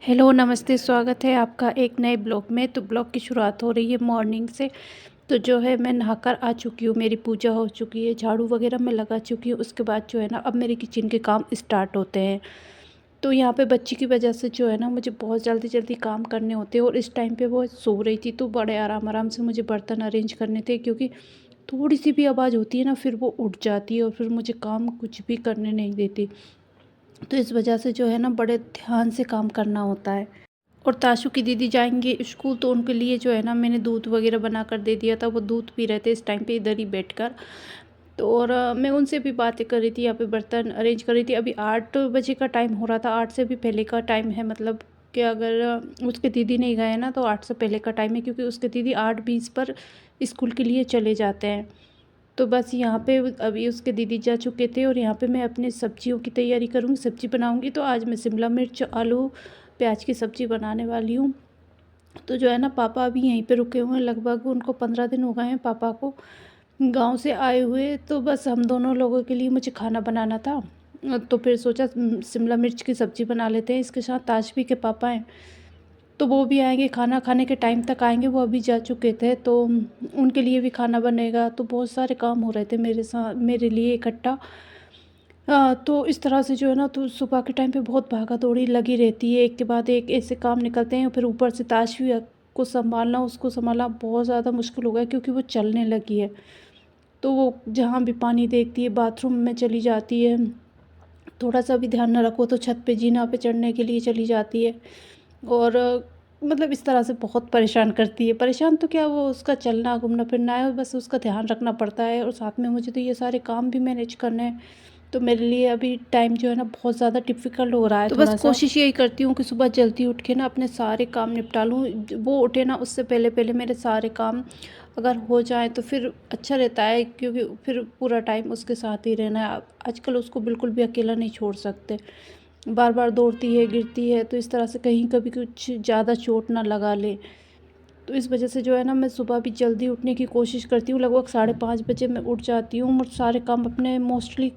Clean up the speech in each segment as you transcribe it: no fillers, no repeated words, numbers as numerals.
Hello, नमस्ते, स्वागत है आपका एक नए ब्लॉग में। तो ब्लॉग की शुरुआत हो रही है मॉर्निंग से। तो जो है मैं नहाकर आ चुकी हूँ, मेरी पूजा हो चुकी है, झाड़ू वगैरह मैं लगा चुकी हूँ। उसके बाद जो है ना अब मेरे किचन के काम स्टार्ट होते हैं। तो यहाँ पे बच्ची की वजह से जो है ना मुझे बहुत जल्दी-जल्दी काम करने होते हैं और इस टाइम पे वो सो रही थी, तो बड़े आराम-आराम से मुझे बर्तन अरेंज करने थे, क्योंकि थोड़ी-सी भी आवाज़ होती है ना फिर वो उठ जाती है और फिर मुझे काम कुछ भी करने नहीं देती। तो इस वजह से जो है ना बड़े ध्यान से काम करना होता है। और ताशु की दीदी जाएँगे स्कूल, तो उनके लिए जो है ना मैंने दूध वग़ैरह बना कर दे दिया था। वो दूध पी रहे थे इस टाइम पे इधर ही बैठकर। तो और मैं उनसे भी बातें कर रही थी, यहाँ पे बर्तन अरेंज कर रही थी। अभी 8 बजे का टाइम हो रहा था, 8 से भी पहले का टाइम है, मतलब कि अगर उसके दीदी नहीं गए ना तो 8 से पहले का टाइम है, क्योंकि उसके दीदी 8:20 पर स्कूल के लिए चले जाते हैं। तो बस यहाँ पे अभी उसके दीदी जा चुके थे और यहाँ पे मैं अपनी सब्जियों की तैयारी करूँगी, सब्ज़ी बनाऊँगी। तो आज मैं शिमला मिर्च, आलू, प्याज की सब्ज़ी बनाने वाली हूँ। तो जो है ना पापा अभी यहीं पे रुके हुए हैं, लगभग उनको 15 दिन हो गए हैं पापा को गाँव से आए हुए। तो बस हम दोनों लोगों के लिए मुझे खाना बनाना था। तो फिर सोचा शिमला मिर्च की सब्ज़ी बना लेते हैं। इसके साथ ताजवी के पापा हैं, तो वो भी आएँगे, खाना खाने के टाइम तक आएँगे। वो अभी जा चुके थे, तो उनके लिए भी खाना बनेगा। तो बहुत सारे काम हो रहे थे मेरे लिए इकट्ठा। तो इस तरह से जो है ना तो सुबह के टाइम पे बहुत भागा-दौड़ी लगी रहती है, एक के बाद एक ऐसे काम निकलते हैं। फिर ऊपर से ताशवी को सँभालना, उसको सँभालना बहुत ज़्यादा मुश्किल हो गया, क्योंकि वो चलने लगी है। तो वो जहाँ भी पानी देखती है, बाथरूम में चली जाती है, थोड़ा-सा भी ध्यान ना रखो तो छत पे जीना पे चढ़ने के लिए चली जाती है। और मतलब इस तरह से बहुत परेशान करती है। परेशान तो क्या, वो उसका चलना, घूमना-फिरना है, बस उसका ध्यान रखना पड़ता है और साथ में मुझे तो ये सारे काम भी मैनेज करने हैं। तो मेरे लिए अभी टाइम जो है ना बहुत ज़्यादा डिफ़िकल्ट हो रहा है। तो बस थोड़ा-सा। कोशिश यही करती हूँ कि सुबह जल्दी उठ के ना अपने सारे काम निपटा लूँ। वो उठे ना उससे पहले-पहले मेरे सारे काम अगर हो जाएँ तो फिर अच्छा रहता है, क्योंकि फिर पूरा टाइम उसके साथ ही रहना है। आजकल उसको बिल्कुल भी अकेला नहीं छोड़ सकते। बार-बार दौड़ती है, गिरती है, तो इस तरह से कहीं कभी कुछ ज़्यादा चोट ना लगा ले। तो इस वजह से जो है ना मैं सुबह भी जल्दी उठने की कोशिश करती हूँ। लगभग 5:30 बजे मैं उठ जाती हूँ और सारे काम अपने मोस्टली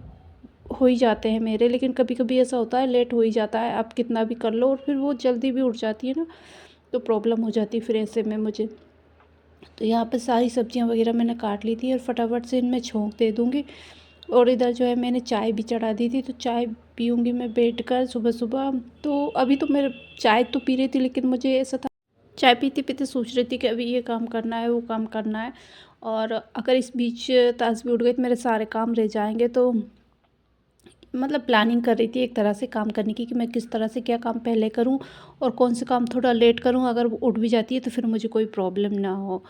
हो ही जाते हैं मेरे। लेकिन कभी-कभी ऐसा होता है लेट हो ही जाता है, आप कितना भी कर लो और फिर वो जल्दी भी उठ जाती है ना, तो प्रॉब्लम हो जाती है फिर ऐसे में मुझे। तो यहाँ पे सारी सब्जियाँ वग़ैरह मैंने काट ली थी और फटाफट से इनमें छोंक दे दूँगी। और इधर जो है मैंने चाय भी चढ़ा दी थी, तो चाय पीऊँगी मैं बैठकर सुबह-सुबह। तो अभी तो मेरे चाय तो पी रही थी, लेकिन मुझे ऐसा था, चाय पीते-पीते सोच रही थी कि अभी ये काम करना है, वो काम करना है। और अगर इस बीच तासबीह उठ गई तो मेरे सारे काम रह जाएँगे। तो मतलब प्लानिंग कर रही थी एक तरह से काम करने की, कि मैं किस तरह से क्या काम पहले करूं और कौन से काम थोड़ा लेट करूं। अगर वो उठ भी जाती है तो फिर मुझे कोई प्रॉब्लम ना हो।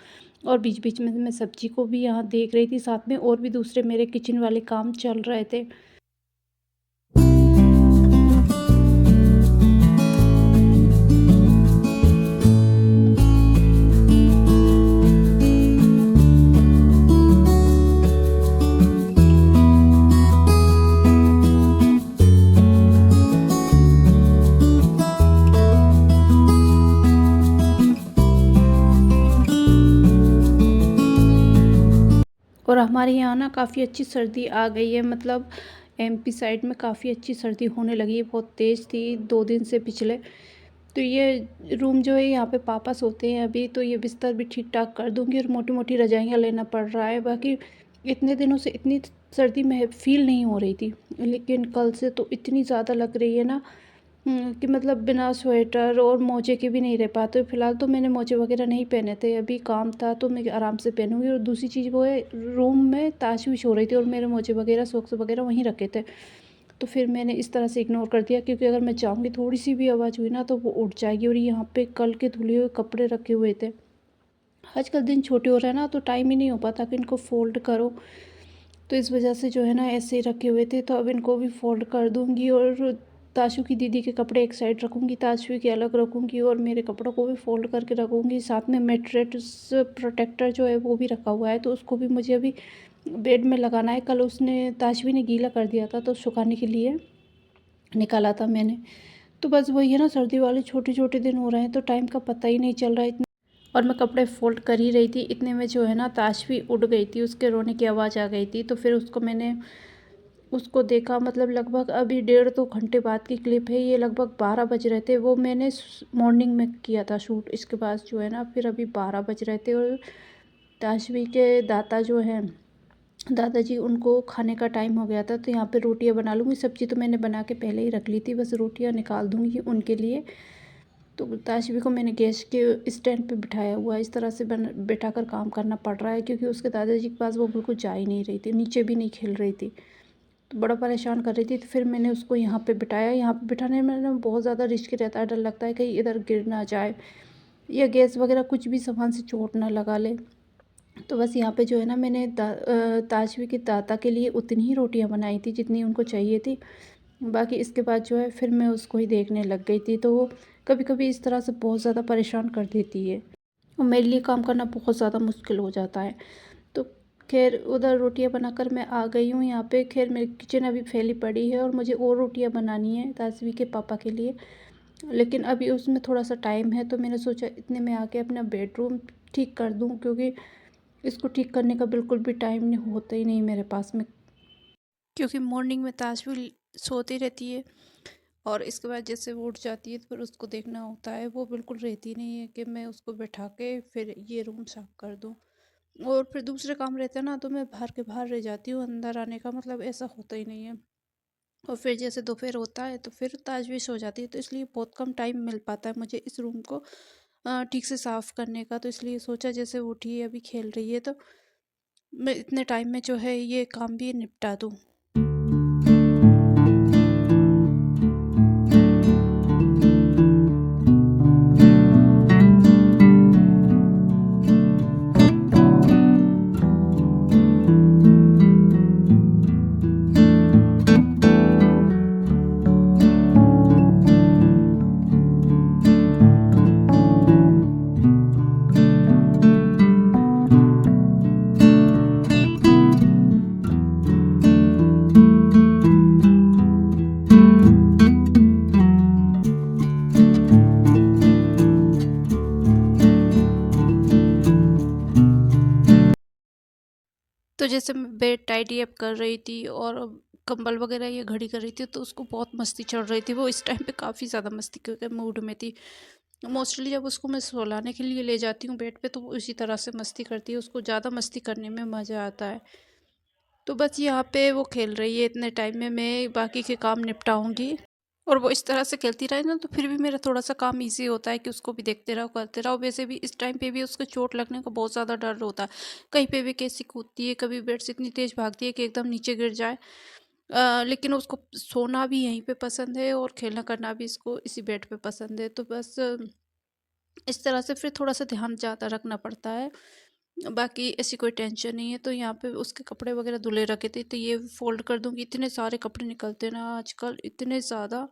और बीच-बीच में मैं सब्जी को भी यहाँ देख रही थी, साथ में और भी दूसरे मेरे किचन वाले काम चल रहे थे। और हमारे यहाँ ना काफ़ी अच्छी सर्दी आ गई है, मतलब एमपी साइड में काफ़ी अच्छी सर्दी होने लगी है, बहुत तेज़ थी 2 दिन से पिछले। तो ये रूम जो है यहाँ पे पापा सोते हैं अभी, तो ये बिस्तर भी ठीक-ठाक कर दूँगी और मोटी-मोटी रज़ाइयाँ लेना पड़ रहा है। बाकी इतने दिनों से इतनी सर्दी में फ़ील नहीं हो रही थी, लेकिन कल से तो इतनी ज़्यादा लग रही है ना, कि मतलब बिना स्वेटर और मोजे के भी नहीं रह पाते। फ़िलहाल तो मैंने मोजे वगैरह नहीं पहने थे, अभी काम था तो मैं आराम से पहनूँगी। और दूसरी चीज़ वो है, रूम में ताश भी सो रही थी और मेरे मोजे वगैरह, सॉक्स वगैरह वहीं रखे थे। तो फिर मैंने इस तरह से इग्नोर कर दिया, क्योंकि अगर मैं चाहूँगी थोड़ी-सी भी आवाज़ हुई ना तो वो उठ जाएगी। और यहाँ पे कल के धुले हुए कपड़े रखे हुए थे। आजकल दिन छोटे हो रहे हैं ना, तो टाइम ही नहीं हो पाता कि इनको फ़ोल्ड करो। तो इस वजह से जो है ना ऐसे ही रखे हुए थे, तो अब इनको भी फ़ोल्ड कर दूँगी। और ताशू की दीदी के कपड़े एक साइड रखूँगी, ताशवी के अलग रखूँगी और मेरे कपड़ों को भी फ़ोल्ड करके रखूँगी। साथ में मैट्रेस प्रोटेक्टर जो है वो भी रखा हुआ है, तो उसको भी मुझे अभी बेड में लगाना है। कल उसने, ताशवी ने गीला कर दिया था, तो सुखाने के लिए निकाला था मैंने। तो बस वही है ना, सर्दी वाले छोटे-छोटे दिन हो रहे हैं तो टाइम का पता ही नहीं चल रहा है इतना। और मैं कपड़े फ़ोल्ड कर ही रही थी, इतने में जो है ना ताशवी उठ गई थी, उसके रोने की आवाज़ आ गई थी। तो फिर उसको मैंने उसको देखा, मतलब लगभग अभी 1.5-2 घंटे बाद की क्लिप है ये, लगभग 12 बज रहे थे। वो मैंने मॉर्निंग में किया था शूट। इसके बाद जो है ना फिर अभी 12 बज रहे थे और ताशवी के दादा जो हैं, दादाजी, उनको खाने का टाइम हो गया था। तो यहाँ पे रोटियां बना लूँगी, सब्ज़ी तो मैंने बना के पहले ही रख ली थी, बस रोटियां निकाल दूँगी उनके लिए। तो ताशवी को मैंने गैस के स्टैंड पे बिठाया हुआ है, इस तरह से बैठा कर काम करना पड़ रहा है, क्योंकि उसके दादाजी के पास वो बिल्कुल जा ही नहीं रही थी, नीचे भी नहीं खेल रही थी, तो बड़ा परेशान कर रही थी। तो फिर मैंने उसको यहाँ पे बिठाया। यहाँ पे बिठाने में ना बहुत ज़्यादा रिस्क रहता है, डर लगता है कहीं इधर गिर ना जाए या गैस वगैरह कुछ भी सामान से चोट ना लगा ले। तो बस यहाँ पे जो है ना मैंने ताजवी के दादा के लिए उतनी ही रोटियां बनाई थी जितनी उनको चाहिए थी। बाकी इसके बाद जो है फिर मैं उसको ही देखने लग गई थी। तो वो कभी कभी इस तरह से बहुत ज़्यादा परेशान कर देती है और मेरे लिए काम करना बहुत ज़्यादा मुश्किल हो जाता है। तो खैर उधर रोटियां बनाकर मैं आ गई हूँ यहाँ पे। खैर मेरी किचन अभी फैली पड़ी है और मुझे और रोटियां बनानी है ताजवी के पापा के लिए, लेकिन अभी उसमें थोड़ा सा टाइम है। तो मैंने सोचा इतने में आके अपना बेडरूम ठीक कर दूँ, क्योंकि इसको ठीक करने का बिल्कुल भी टाइम नहीं होता ही नहीं मेरे पास में, क्योंकि मॉर्निंग में ताजवी सोती रहती है और इसके बाद जैसे वो उठ जाती है तो फिर उसको देखना होता है। वो बिल्कुल रहती नहीं है कि मैं उसको बैठा के फिर ये रूम साफ कर दूँ, और फिर दूसरे काम रहते हैं ना तो मैं बाहर के बाहर रह जाती हूँ, अंदर आने का मतलब ऐसा होता ही नहीं है। और फिर जैसे दोपहर होता है तो फिर ताजवी सो जाती है, तो इसलिए बहुत कम टाइम मिल पाता है मुझे इस रूम को ठीक से साफ़ करने का। तो इसलिए सोचा जैसे वो उठी है अभी खेल रही है तो मैं इतने टाइम में जो है ये काम भी निपटा दूँ। तो जैसे मैं बेड टाइडी अप कर रही थी और कंबल वगैरह ये घड़ी कर रही थी, तो उसको बहुत मस्ती चढ़ रही थी। वो इस टाइम पे काफ़ी ज़्यादा मस्ती के मूड में थी। मोस्टली जब उसको मैं सुलाने के लिए ले जाती हूँ बेड पे तो वो इसी तरह से मस्ती करती है, उसको ज़्यादा मस्ती करने में मज़ा आता है। तो बस यहाँ पे वो खेल रही है, इतने टाइम में मैं बाकी के काम निपटाऊंगी। और वो इस तरह से खेलती रहे ना तो फिर भी मेरा थोड़ा सा काम इजी होता है कि उसको भी देखते रहो करते रहो। वैसे भी इस टाइम पे भी उसको चोट लगने का बहुत ज़्यादा डर होता है, कहीं पे भी कैसी कूदती है, कभी बेड से इतनी तेज़ भागती है कि एकदम नीचे गिर जाए। लेकिन उसको सोना भी यहीं पे पसंद है और खेलना करना भी इसको इसी बेड पे पसंद है। तो बस इस तरह से फिर थोड़ा सा ध्यान ज़्यादा रखना पड़ता है, बाकी ऐसी कोई टेंशन नहीं है। तो यहाँ पे उसके कपड़े वगैरह धुले रखे थे तो ये फोल्ड कर दूँगी। इतने सारे कपड़े निकलते हैं ना आजकल, इतने ज़्यादा,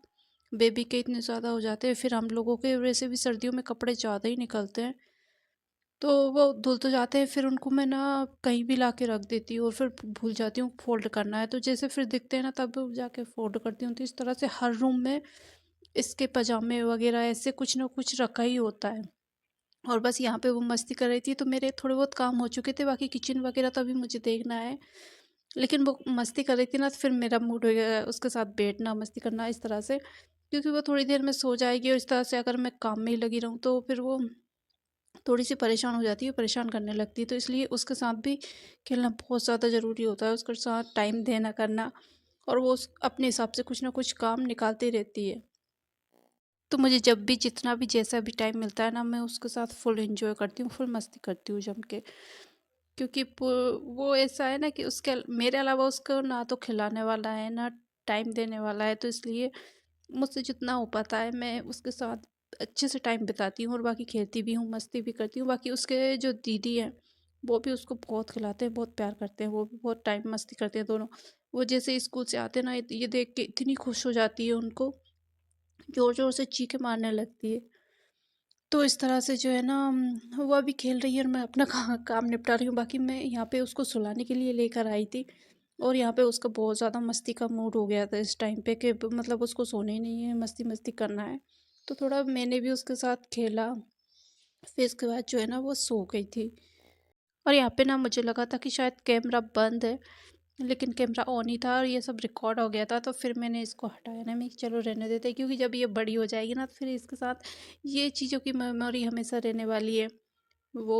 बेबी के इतने ज़्यादा हो जाते हैं, फिर हम लोगों के वैसे भी सर्दियों में कपड़े ज़्यादा ही निकलते हैं। तो वो धुल तो जाते हैं, फिर उनको मैं ना कहीं भी ला के रख देती हूँ और फिर भूल जाती हूँ फोल्ड करना है। तो जैसे फिर दिखते हैं ना तब जाके फोल्ड करती हूँ। तो इस तरह से हर रूम में इसके पजामे वगैरह ऐसे कुछ ना कुछ रखा ही होता है। और बस यहाँ पे वो मस्ती कर रही थी तो मेरे थोड़े बहुत काम हो चुके थे, बाकी किचन वगैरह तो अभी मुझे देखना है। लेकिन वो मस्ती कर रही थी ना तो फिर मेरा मूड हो गया उसके साथ बैठना मस्ती करना इस तरह से, क्योंकि वो थोड़ी देर में सो जाएगी और इस तरह से अगर मैं काम में ही लगी रहूँ तो फिर वो थोड़ी सी परेशान हो जाती है, परेशान करने लगती है। तो इसलिए उसके साथ भी खेलना बहुत ज़्यादा ज़रूरी होता है, उसके साथ टाइम देना करना, और वो अपने हिसाब से कुछ ना कुछ काम निकालती रहती है। तो मुझे जब भी जितना भी जैसा भी टाइम मिलता है ना मैं उसके साथ फुल एंजॉय करती हूँ, फुल मस्ती करती हूँ जम के। क्योंकि वो ऐसा है ना कि उसके मेरे अलावा उसको ना तो खिलाने वाला है ना टाइम देने वाला है। तो इसलिए मुझसे जितना हो पाता है मैं उसके साथ अच्छे से टाइम बिताती हूँ और बाकी खेलती भी हूँ मस्ती भी करती हूँ। बाकी उसके जो दीदी हैं वो भी उसको बहुत खिलाते हैं, बहुत प्यार करते हैं, वो भी बहुत टाइम मस्ती करते हैं दोनों। वो जैसे स्कूल से आते हैं ना ये देख के इतनी खुश हो जाती है, उनको जोर जोर से चीखें मारने लगती है। तो इस तरह से जो है ना वो अभी खेल रही है और मैं अपना काम निपटा रही हूँ। बाकी मैं यहाँ पे उसको सुलाने के लिए लेकर आई थी और यहाँ पे उसका बहुत ज़्यादा मस्ती का मूड हो गया था इस टाइम पे कि मतलब उसको सोने ही नहीं है, मस्ती मस्ती करना है। तो थोड़ा मैंने भी उसके साथ खेला, फिर इसके बाद जो है ना वो सो गई थी। और यहाँ पे ना मुझे लगा था कि शायद कैमरा बंद है, लेकिन कैमरा ऑन ही था और ये सब रिकॉर्ड हो गया था, तो फिर मैंने इसको हटाया ना, मैं चलो रहने देते हैं, क्योंकि जब ये बड़ी हो जाएगी ना तो फिर इसके साथ ये चीज़ों की मेमोरी हमेशा रहने वाली है वो।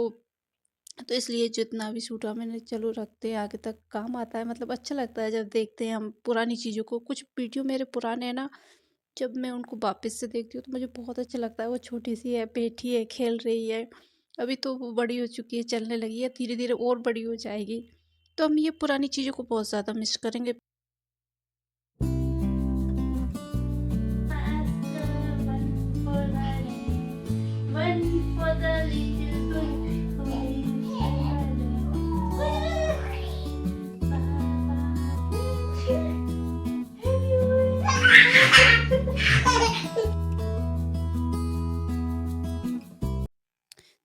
तो इसलिए जितना भी शूट हुआ मैंने चलो रखते हैं, आगे तक काम आता है, मतलब अच्छा लगता है जब देखते हैं हम पुरानी चीज़ों को। कुछ वीडियो मेरे पुराने हैं ना, जब मैं उनको वापस से देखती हूँ तो मुझे बहुत अच्छा लगता है। वो छोटी सी है, बैठी है, खेल रही है, अभी तो वो बड़ी हो चुकी है, चलने लगी है, धीरे धीरे और बड़ी हो जाएगी। तो हम ये पुरानी चीज़ों को बहुत ज़्यादा मिस करेंगे। One for the little boy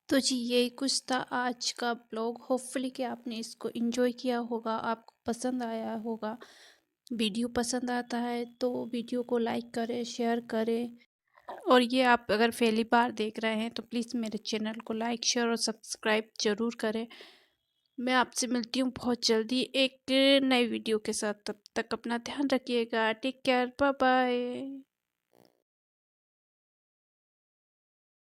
तो जी यही कुछ था आज का ब्लॉग। होपफुली कि आपने इसको एंजॉय किया होगा, आपको पसंद आया होगा। वीडियो पसंद आता है तो वीडियो को लाइक करें, शेयर करें। और ये आप अगर पहली बार देख रहे हैं तो प्लीज़ मेरे चैनल को लाइक, शेयर और सब्सक्राइब ज़रूर करें। मैं आपसे मिलती हूँ बहुत जल्दी एक नई वीडियो के साथ। तब तक अपना ध्यान रखिएगा। Take care, bye bye.